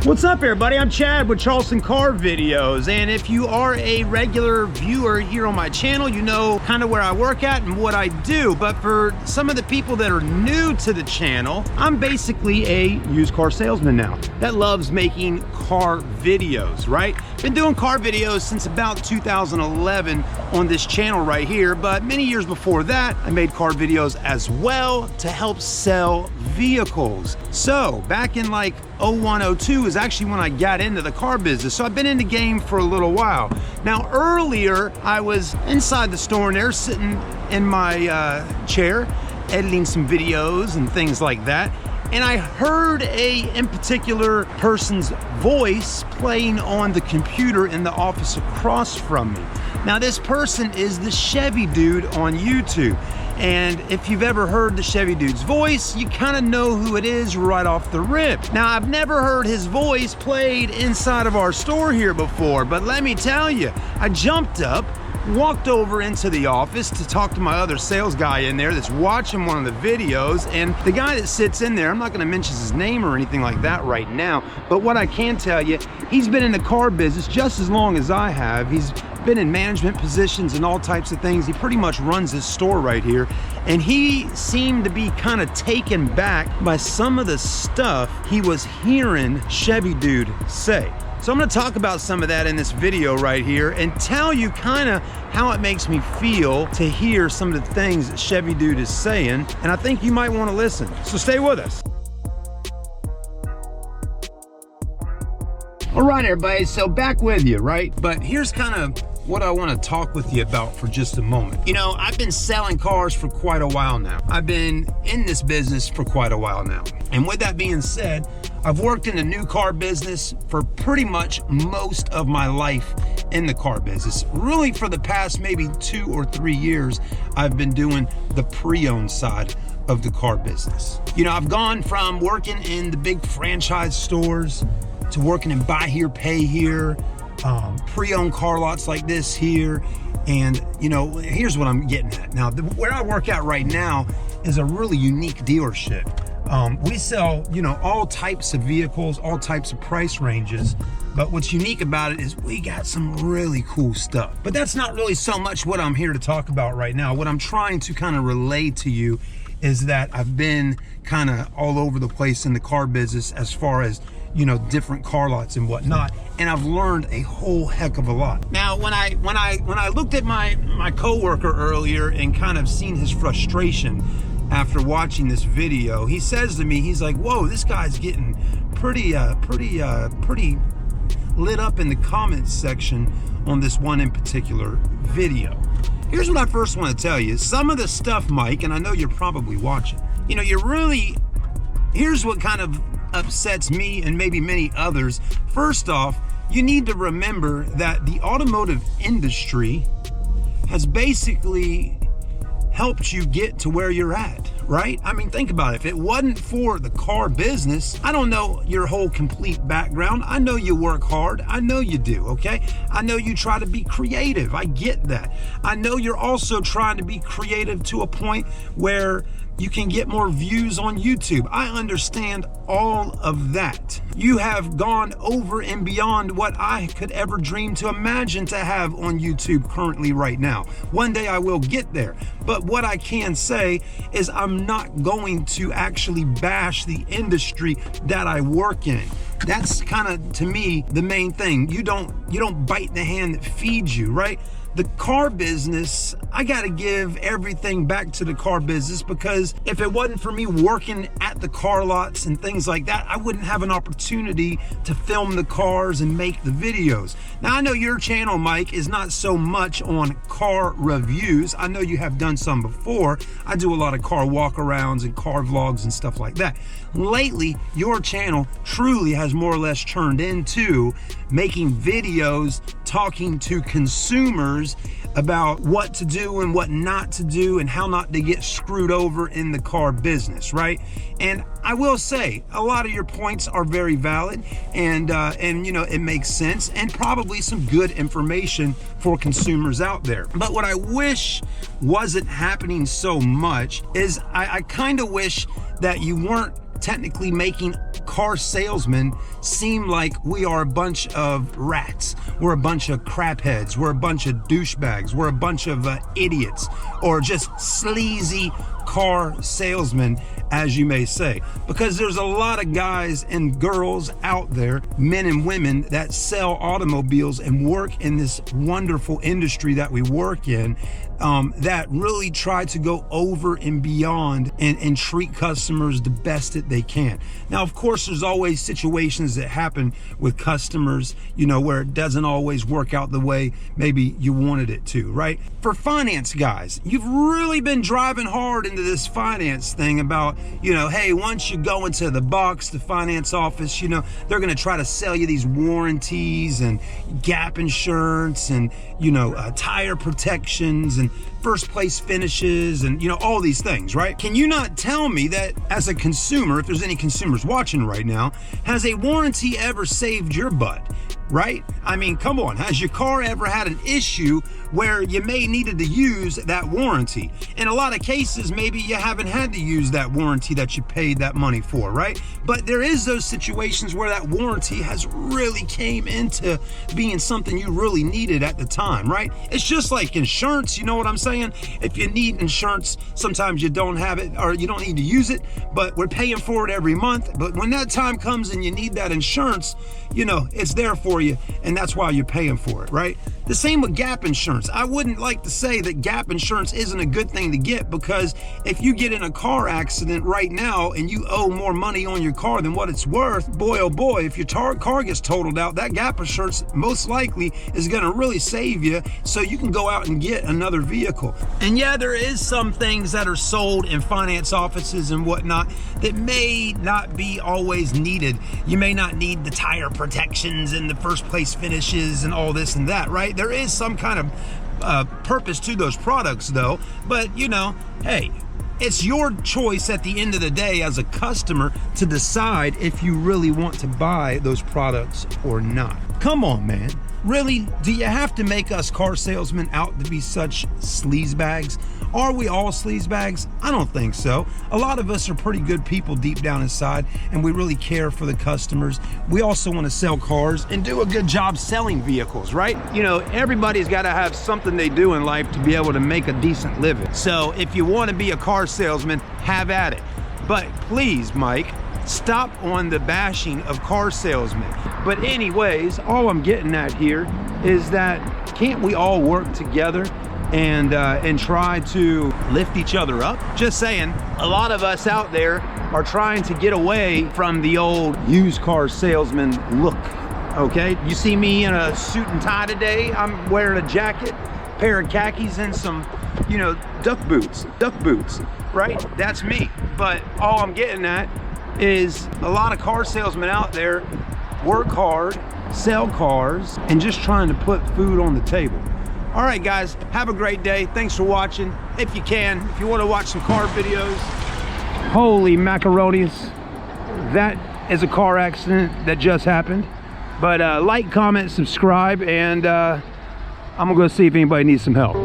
What's up everybody, I'm Chad with Charleston Car Videos, and if you are a regular viewer here on my channel, you know kind of where I work at and what I do. But for some of the people that are new to the channel, I'm basically a used car salesman now that loves making car videos, right? Been doing car videos since about 2011 on this channel right here, but many years before that, I made car videos as well to help sell vehicles. So back in like 01, 02 is actually when I got into the car business. So I've been in the game for a little while. Now earlier, I was inside the store and there sitting in my chair, editing some videos and things like that. And I heard in particular person's voice playing on the computer in the office across from me. Now this person is the Chevy Dude on YouTube. And if you've ever heard the Chevy Dude's voice, you kind of know who it is right off the rip. Now, I've never heard his voice played inside of our store here before, but let me tell you, I jumped up, walked over into the office to talk to my other sales guy in there that's watching one of the videos, and the guy that sits in there, I'm not gonna mention his name or anything like that right now, but what I can tell you, he's been in the car business just as long as I have. He's been in management positions and all types of things. He pretty much runs his store right here, and he seemed to be kind of taken back by some of the stuff he was hearing Chevy Dude say. So I'm going to talk about some of that in this video right here and tell you kind of how it makes me feel to hear some of the things that Chevy Dude is saying, and I think you might want to listen. So stay with us. All right, everybody, so back with you, right? But here's kind of what I want to talk with you about for just a moment. You know, I've been selling cars for quite a while now. I've been in this business for quite a while now. And with that being said, I've worked in the new car business for pretty much most of my life in the car business. Really for the past maybe 2 or 3 years, I've been doing the pre-owned side of the car business. You know, I've gone from working in the big franchise stores to working in buy here, pay here, pre-owned car lots like this here. And you know, here's what I'm getting at. Now, where I work at right now is a really unique dealership. We sell, you know, all types of vehicles, all types of price ranges. But what's unique about it is we got some really cool stuff. But that's not really so much what I'm here to talk about right now. What I'm trying to kind of relay to you is that I've been kind of all over the place in the car business as far as, you know, different car lots and whatnot, and I've learned a whole heck of a lot. Now, when I looked at my coworker earlier and kind of seen his frustration after watching this video, he says to me, he's like, "Whoa, this guy's getting pretty lit up in the comments section on this one in particular video." Here's what I first want to tell you. Some of the stuff, Mike, and I know you're probably watching, you know, here's what kind of upsets me and maybe many others. First off, you need to remember that the automotive industry has basically helped you get to where you're at, right? I mean, think about it. If it wasn't for the car business, I don't know your whole complete background. I know you work hard. I know you do, okay? I know you try to be creative. I get that. I know you're also trying to be creative to a point where you can get more views on YouTube. I understand all of that. You have gone over and beyond what I could ever dream to imagine to have on YouTube currently right now. One day I will get there. But what I can say is I'm not going to actually bash the industry that I work in. That's kind of, to me, the main thing. You don't bite the hand that feeds you, right? The car business, I gotta give everything back to the car business, because if it wasn't for me working at the car lots and things like that, I wouldn't have an opportunity to film the cars and make the videos. Now, I know your channel, Mike, is not so much on car reviews. I know you have done some before. I do a lot of car walkarounds and car vlogs and stuff like that. Lately, your channel truly has more or less turned into making videos, talking to consumers about what to do and what not to do and how not to get screwed over in the car business, right? And I will say a lot of your points are very valid, and you know, it makes sense, and probably some good information for consumers out there. But what I wish wasn't happening so much is I kind of wish that you weren't technically making car salesmen seem like we are a bunch of rats. We're a bunch of crapheads. We're a bunch of douchebags. We're a bunch of idiots, or just sleazy car salesmen, as you may say. Because there's a lot of guys and girls out there, men and women, that sell automobiles and work in this wonderful industry that we work in, that really try to go over and beyond and treat customers the best that they can. Now, of course, there's always situations that happen with customers, where it doesn't always work out the way maybe you wanted it to, right? For finance guys, you've really been driving hard into this finance thing about, hey, once you go into the box, the finance office, they're going to try to sell you these warranties and gap insurance and, tire protections and first place finishes and all these things, right? Can you not tell me that as a consumer, if there's any consumers watching right now, has a warranty ever saved your butt? Right? I mean, come on, has your car ever had an issue where you may needed to use that warranty? In a lot of cases, maybe you haven't had to use that warranty that you paid that money for, right? But there is those situations where that warranty has really came into being something you really needed at the time, right? It's just like insurance, you know what I'm saying? If you need insurance, sometimes you don't have it or you don't need to use it, but we're paying for it every month. But when that time comes and you need that insurance, it's there for you, and that's why you're paying for it, right? The same with gap insurance. I wouldn't like to say that gap insurance isn't a good thing to get, because if you get in a car accident right now and you owe more money on your car than what it's worth, boy oh boy, if your car gets totaled out, that gap insurance most likely is going to really save you so you can go out and get another vehicle. And yeah, there is some things that are sold in finance offices and whatnot that may not be always needed. You may not need the tire protections and the first place finishes and all this and that, right? There is some kind of purpose to those products though, but hey, it's your choice at the end of the day as a customer to decide if you really want to buy those products or not. Come on, man. Really, do you have to make us car salesmen out to be such sleazebags? Are we all sleazebags? I don't think so. A lot of us are pretty good people deep down inside, and we really care for the customers. We also want to sell cars and do a good job selling vehicles, right? Everybody's got to have something they do in life to be able to make a decent living. So if you want to be a car salesman, have at it. But please, Mike, stop on the bashing of car salesmen. But anyways, all I'm getting at here is that can't we all work together and try to lift each other up? Just saying, a lot of us out there are trying to get away from the old used car salesman look. Okay, you see me in a suit and tie today. I'm wearing a jacket, pair of khakis, and some, duck boots, right? That's me. But all I'm getting at is a lot of car salesmen out there work hard, sell cars, and just trying to put food on the table. All right, guys, have a great day. Thanks for watching. If you want to watch some car videos, holy macaronis, that is a car accident that just happened. But like, comment, subscribe, and I'm gonna go see if anybody needs some help.